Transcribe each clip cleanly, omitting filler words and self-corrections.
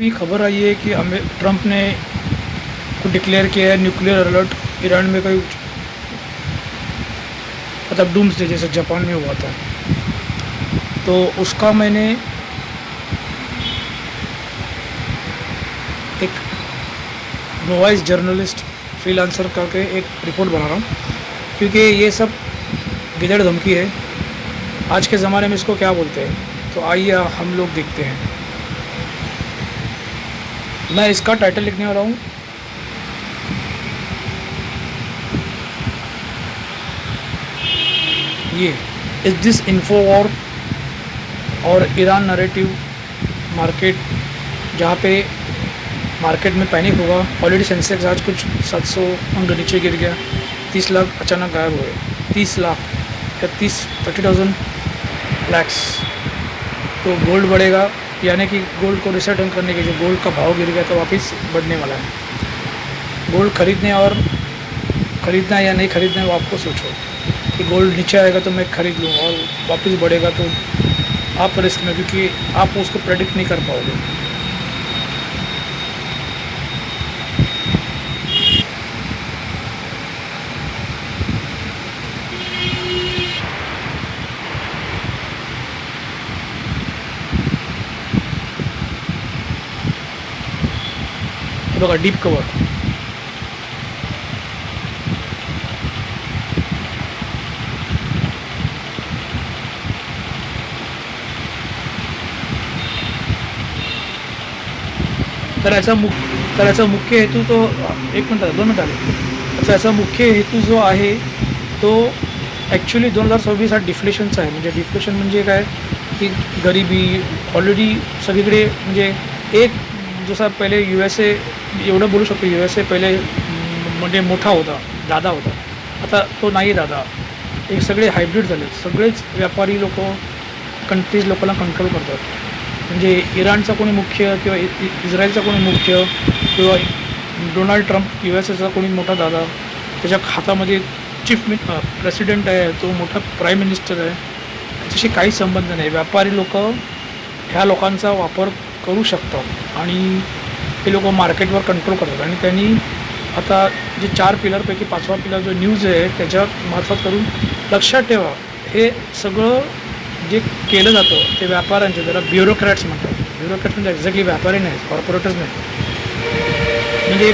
अभी खबर आई है कि ट्रंप ने को डिक्लेयर किया है न्यूक्लियर अलर्ट ईरान में कोई, मतलब डूम्सडे जैसे जापान में हुआ था। तो उसका मैंने एक नोवाइस जर्नलिस्ट फ्रीलांसर करके एक रिपोर्ट बना रहा हूँ, क्योंकि ये सब गिदड़ धमकी है। आज के ज़माने में इसको क्या बोलते हैं, तो आइए हम लोग देखते हैं। मैं इसका टाइटल लिखने वाला हूँ, ये इज दिस इन्फो वॉर और ईरान नैरेटिव मार्केट, जहाँ पे मार्केट में पैनिक होगा। ऑलरेडी सेंसेक्स आज कुछ 700 अंक नीचे गिर गया, 30 लाख अचानक गायब हुए। 30 लाख या 30,000 लैक्स। तो गोल्ड बढ़ेगा, यानी कि गोल्ड को रिसेट करने के, जो गोल्ड का भाव गिर गया तो वापस बढ़ने वाला है। गोल्ड खरीदने और ख़रीदना या नहीं खरीदना वो आपको सोचो कि गोल्ड नीचे आएगा तो मैं ख़रीद लूँ और वापस बढ़ेगा तो आप रिस्क में, क्योंकि आप उसको प्रेडिक्ट नहीं कर पाओगे। हे बघा डीप कवर, तर याचा मुख्य हेतू तो, एक मिनट 2 मिनट आले। तर याचा मुख्य हेतू जो आहे तो ॲक्च्युली 2026 हा डिफ्लेशनचा आहे। म्हणजे डिफ्लेशन म्हणजे काय, की गरिबी ऑलरेडी सगळीकडे, म्हणजे एक जसा पहिले USA, एवढं बोलू शकतो USA पहिले म्हणजे मोठा होता, दादा होता, आता तो नाही दादा। हे सगळे हायब्रिड झाले, सगळेच व्यापारी लोक कंट्रीज लोकांना कंट्रोल करतात। म्हणजे इराणचा कोणी मुख्य किंवा इस्रायलचा कोणी मुख्य किंवा डोनाल्ड ट्रम्प USAचा कोणी मोठा दादा, त्याच्या हातामध्ये प्रेसिडेंट आहे, तो मोठा प्राईम मिनिस्टर आहे, त्याच्याशी काही संबंध नाही। व्यापारी लोक ह्या लोकांचा वापर करू शकतात आणि हे लोक मार्केटवर कंट्रोल करतात। आणि त्यांनी आता जे 4 पिलरपैकी 5वा पिलर जो न्यूज आहे त्याच्या मार्फत करून, लक्षात ठेवा हे सगळं जे केलं जातं ते व्यापाऱ्यांचे, त्याला ब्युरोक्रॅट्स म्हणतात। ब्युरोक्रॅट्स म्हणजे एक्झॅक्टली व्यापारी नाही, कॉर्पोरेटच नाही, म्हणजे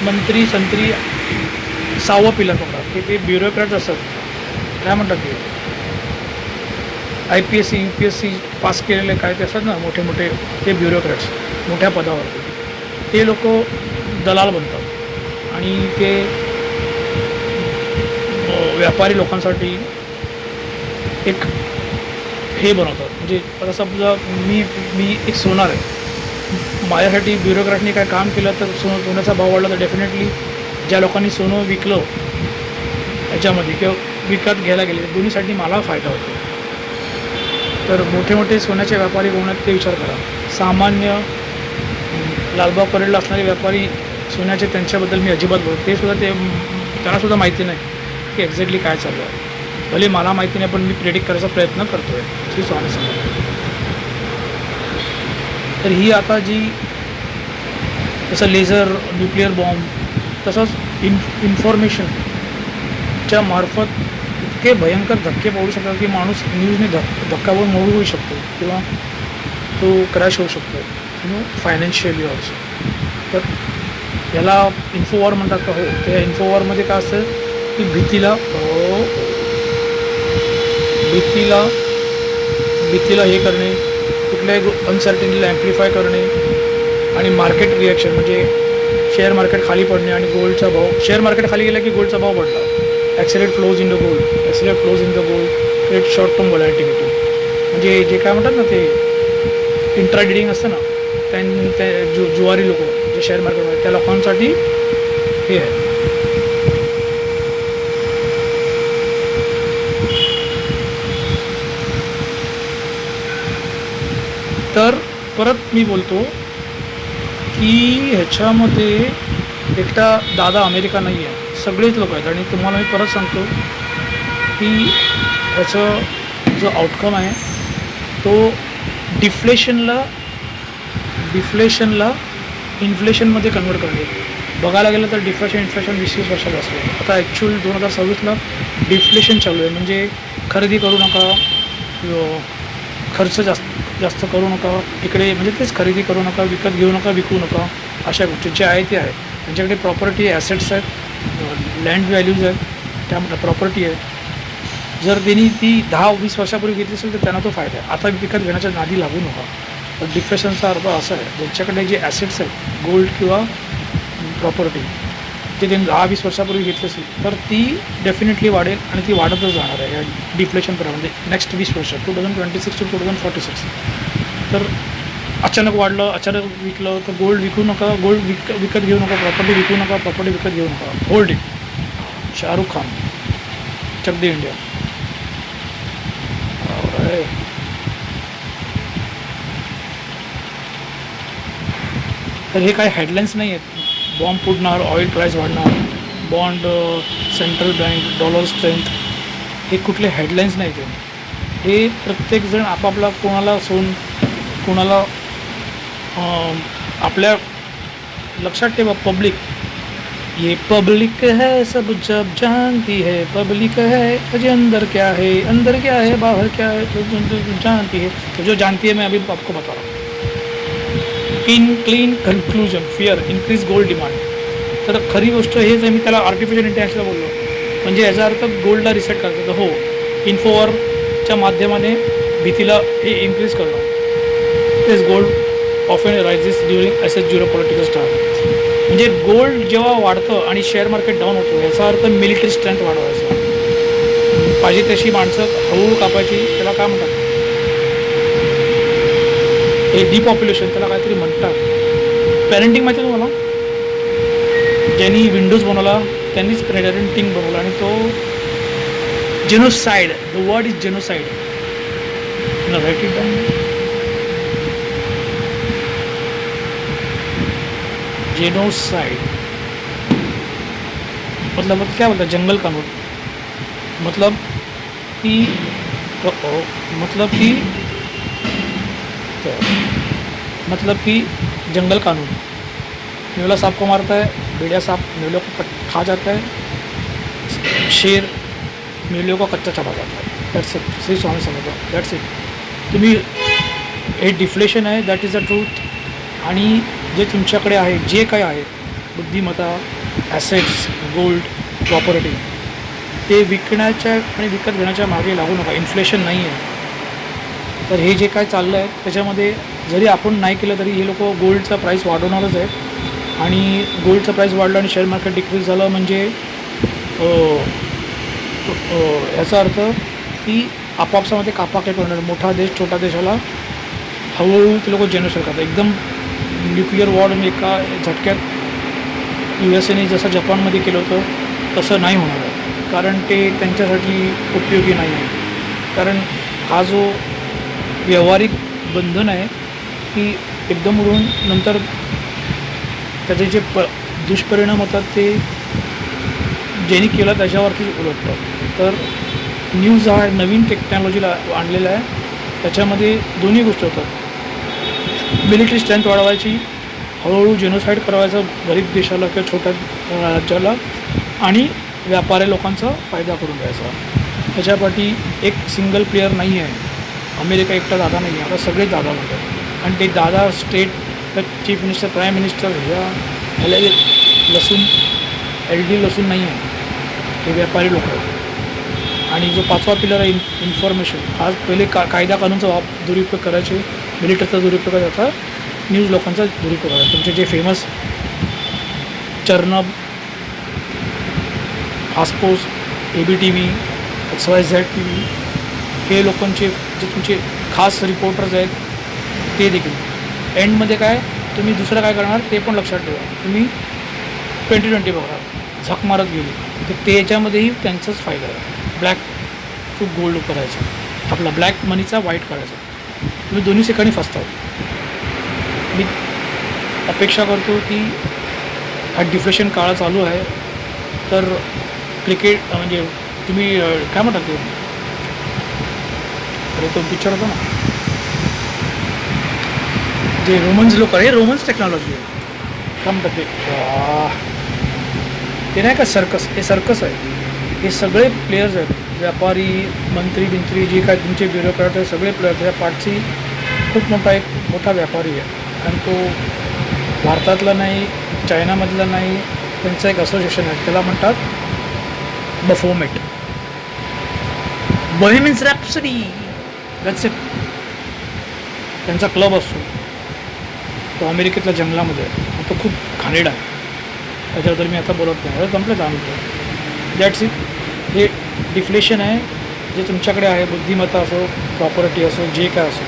मंत्री संत्री 6वं पिलर पकडा की ते ब्युरोक्रॅट्स असतात। काय म्हणतात ते, IPSC UPSC पास केलेले काय ते असतात ना मोठे मोठे, ते ब्युरोक्रॅट्स मोठ्या पदावरती, ते लोक दलाल बनतात आणि ते व्यापारी लोकांसाठी एक हे बनवतात। म्हणजे आता समजा मी एक सोनार आहे, माझ्यासाठी ब्युरोक्रॅटने काय काम केलं तर सोन्याचा भाव वाढला तर डेफिनेटली ज्या लोकांनी सोनं विकलं ह्याच्यामध्ये किंवा विकत घ्यायला गेले, दोन्हीसाठी मला फायदा होतो। तर मोठे मोठे सोन्याचे व्यापारी कोण आहेत ते विचार करा। सामान्य लालबाग परेडला असणारे व्यापारी सोन्याचे, त्यांच्याबद्दल मी अजिबात बोलतो, ते सुद्धा त्यांनासुद्धा माहिती नाही की एक्झॅक्टली काय चाललं आहे। भले मला माहिती नाही, पण मी प्रेडिक्ट करायचा प्रयत्न करतो आहे, हीच ऑनेस्ट सांगा। तर ही आता जी जसं लेझर, न्यूक्लिअर बॉम्ब, तसंच इन्फॉर्मेशनच्या मार्फत इतके भयंकर धक्के पडू शकतात की माणूस न्यूजने धक्कावर मोडू होऊ शकतो किंवा तो क्रॅश होऊ शकतो, फायनान्शियली ऑल्सो। तर याला इन्फोवॉर म्हणतात का? हो, त्या इन्फोवॉरमध्ये काय असतं की भीतीला हे करणे, कुठल्याही अनसर्टिनिटीला ॲम्प्लिफाय करणे आणि मार्केट रिॲक्शन, म्हणजे शेअर मार्केट खाली पडणे आणि गोल्डचा भाव, शेअर मार्केट खाली गेला की गोल्डचा भाव पडला, accelerate flows in the gold, create short term volatility. म्हणजे जे काय म्हणतात ना ते इंट्राडेडिंग असतं ना, त्या जुवारी लोक जे शेअर मार्केटमध्ये, त्या लोकांसाठी हे आहे। तर परत मी बोलतो की ह्याच्यामध्ये एकटा दादा अमेरिका नाही आहे, सगळेच लोक आहेत। आणि तुम्हाला मी परत सांगतो की ह्याचं जो आउटकम आहे तो डिफ्लेशनला डिफ्लेशनला इन्फ्लेशनमध्ये कन्वर्ट करणे. बघायला गेलं तर डिफ्लेशन इन्फ्लेशन 20-20 वर्षाचं असतं. आता ॲक्च्युअल 2026ला डिफ्लेशन चालू आहे. म्हणजे खरेदी करू नका, खर्च जास्त करू नका, इकडे म्हणजे तेच खरेदी करू नका, विकत घेऊ नका, विकू नका, अशा गोष्टी जे आहे ते आहे. त्यांच्याकडे प्रॉपर्टी ॲसेट्स आहेत, लँड व्हॅल्यूज आहेत, त्यामुळे प्रॉपर्टी आहे. जर त्यांनी ती 10-20 वर्षापूर्वी घेतली असेल तर त्यांना तो फायदा आहे. आता विकत घेण्याच्या नादी लागू नका. पण डिफ्लेशनचा अर्थ असा आहे, ज्यांच्याकडे जे ॲसेट्स आहेत, गोल्ड किंवा प्रॉपर्टी, ते त्यांनी 10-20 वर्षापूर्वी घेतली असेल तर ती डेफिनेटली वाढेल आणि ती वाढतच जाणार आहे या डिफ्लेशन प्रमाणे नेक्स्ट 20 वर्ष 2026 to 2046. तर अचानक वाढलं, अचानक विकलं तर गोल्ड विकू नका, गोल्ड विकत घेऊ नका, प्रॉपर्टी विकू नका, प्रॉपर्टी विकत घेऊ नका. Hold it. Shahrukh Khan, Chak De India. तर हे काही हेडलाईन्स नाही आहेत. बॉम्ब फुटणार, ऑइल प्राईस वाढणार, bond, central bank, dollar strength, हे कुठले हेडलाईन्स नाही. हे प्रत्येकजण आपापला कोणाला आपल्या लक्षात ठेवा. पब्लिक, ये पब्लिक है सब जब जानती है, पब्लिक है अजय अंदर क्या है बाहर क्या है तो जानती है, तो जो जानती है मैं अभी आपको बता रहा हूँ. Clean conclusion, fear increase gold demand. तर खरी गोष्ट हेच आहे. मी त्याला आर्टिफिशियल इंटेलिजन्सला बोललो, म्हणजे याचा अर्थ गोल्डला रिसेट करतो. तर हो, इन्फोवरच्या माध्यमाने भीतीला हे इन्क्रीज करणं. तेच gold often rises during asset zero political star. म्हणजे गोल्ड जेव्हा वाढतं आणि शेअर मार्केट डाऊन होतं, याचा अर्थ मिलिटरी स्ट्रेंथ वाढवायचा. पाहिजे तशी माणसं हळूहळू कापायची. त्याला काय म्हणतात, हे डिपॉप्युलेशन, त्याला काहीतरी म्हणतात. पॅरेंटिंग माहिती आहे तुम्हाला? ज्यांनी विंडोज बनवला त्यांनीच पॅरेंटिंग बनवला, आणि तो genocide, the word is genocide. Write it down. Genocide मतलब क्या बोलता है, जंगल कानून. मतलब कि जंगल कानून. न्यूला सांप को मारता है, भेड़िया सांप न्यूलों को खा जाता है, शेर न्यूलों को कच्चा चबा जाता है. That's it. श्री स्वामी समजतो. That's it. तुम्ही हे डिफ्लेशन आहे, दॅट इज अ ट्रूथ. आणि जे तुमच्याकडे आहे, जे काय आहे, बुद्धिमत्ता, ॲसेट्स, गोल्ड, प्रॉपर्टी, ते विकण्याच्या आणि विकत घेण्याच्या मागे लागू नका. इन्फ्लेशन नाही आहे. तर हे जे काय चाललं आहे त्याच्यामध्ये जरी आपण नाही केलं तरी हे लोक गोल्डचा प्राईस वाढवणारच आहेत. आणि गोल्डचं प्राईस वाढलं आणि शेअर मार्केट डिक्रीज झालं म्हणजे याचा अर्थ की आपापसामध्ये कापाकेट होणार. मोठा देश छोटा देशाला हळूहळू ते लोक जेनोसाइड करतात. एकदम न्यूक्लिअर वॉर एका झटक्यात USA जसं जपानमध्ये केलं होतं तसं नाही होणार आहे. कारण ते त्यांच्यासाठी उपयोगी नाही आहे. कारण हा जो व्यावहारिक बंधन आहे की एकदम उडून नंतर त्याचे जे दुष्परिणाम होतात ते ज्यांनी केलं त्याच्यावरती उलटतं. तर न्यूज हा नवीन टेक्नॉलॉजीला आणलेला आहे. त्याच्यामध्ये दोन्ही गोष्टी होतात. मिलिटरी स्ट्रेंथ वाढवायची, हळूहळू जेनोसाईड करवायचं गरीब देशाला किंवा छोट्या राज्याला, आणि व्यापारी लोकांचा फायदा करून घ्यायचा. त्याच्यापाठी एक सिंगल प्लेयर नाही आहे. अमेरिका एकटा दादा नाही आहे. आता सगळे दादा म्हणतात. आणि ते दादा state chief minister, prime minister ह्याला लसून LD लसून नाही आहे. हे व्यापारी लोक आहेत. आणि जो 5वा पिलर आहे इन्फॉर्मेशन, आज पहिले कायदा कानूनचा दुरुपयोग करायचे, मिलिटरीचा दुरुपयोग करायचा, न्यूज लोकांचा दुरुपयोग करायचा. तुमचे जे फेमस चर्नब, आस्पोस, ABTV, XYZ TV, हे लोकांचे जे तुमचे खास रिपोर्टर्स आहेत ते देखील एंडमध्ये काय तुम्ही दुसरं काय करणार ते पण लक्षात ठेवा. तुम्ही 2020 बघा, झक मारत गेली तर त्याच्यामध्येही त्यांचाच फायदा आहे. ब्लॅक टू गोल्ड करायचं, आपला ब्लॅक मनीचा व्हाईट करायचा. तुम्ही दोन्ही ठिकाणी फसता. मी अपेक्षा करतो की हा डिफ्लेशन काळ चालू आहे तर क्रिकेट म्हणजे तुम्ही काय म्हणतात ते, अरे तो पिक्चर होता ना जे रोमन्स लोक आहे, रोमन्स टेक्नॉलॉजी आहे. काय म्हणतात ते नाही का सर्कस, हे सर्कस आहे. हे सगळे प्लेयर्स आहेत, व्यापारी, मंत्री बिंत्री, जे काय तुमचे ब्युरोक्रॅट आहे, सगळे प्लेयर्स. या पार्टची खूप मोठा व्यापारी आहे आणि तो भारतातला नाही, चायनामधला नाही, त्यांचं एक असोसिएशन आहे, त्याला म्हणतात Baphomet. Bohemian Rhapsody, that's it. त्यांचा क्लब असतो, तो अमेरिकेतल्या जंगलामध्ये आहे, तो खूप घाणेरडा आहे, त्याच्याबद्दल मी आता बोलत नाही. संपलं जाणतो. That's it. हे डिफ्लेशन आहे जे तुमच्याकडे आहे, बुद्धिमत्ता असो, प्रॉपर्टी असो, जे काय असो,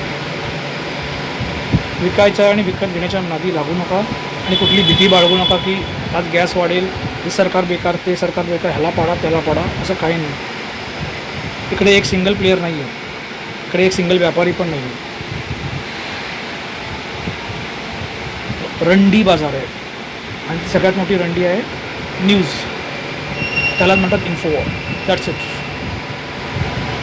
विकायचं आणि विकत घेण्याच्या नादी लागू नका आणि कुठली भीती बाळगू नका की आज गॅस वाढेल, हे सरकार बेकार, ते सरकार बेकार, ह्याला पाडा त्याला पाडा, असं काही नाही. इकडे एक सिंगल प्लेयर नाही आहे, इकडे एक सिंगल व्यापारी पण नाही आहे. रंडी बाजार आहे आणि ती सगळ्यात मोठी रंडी आहे न्यूज, त्याला म्हणतात इन्फोवॉर. That's it.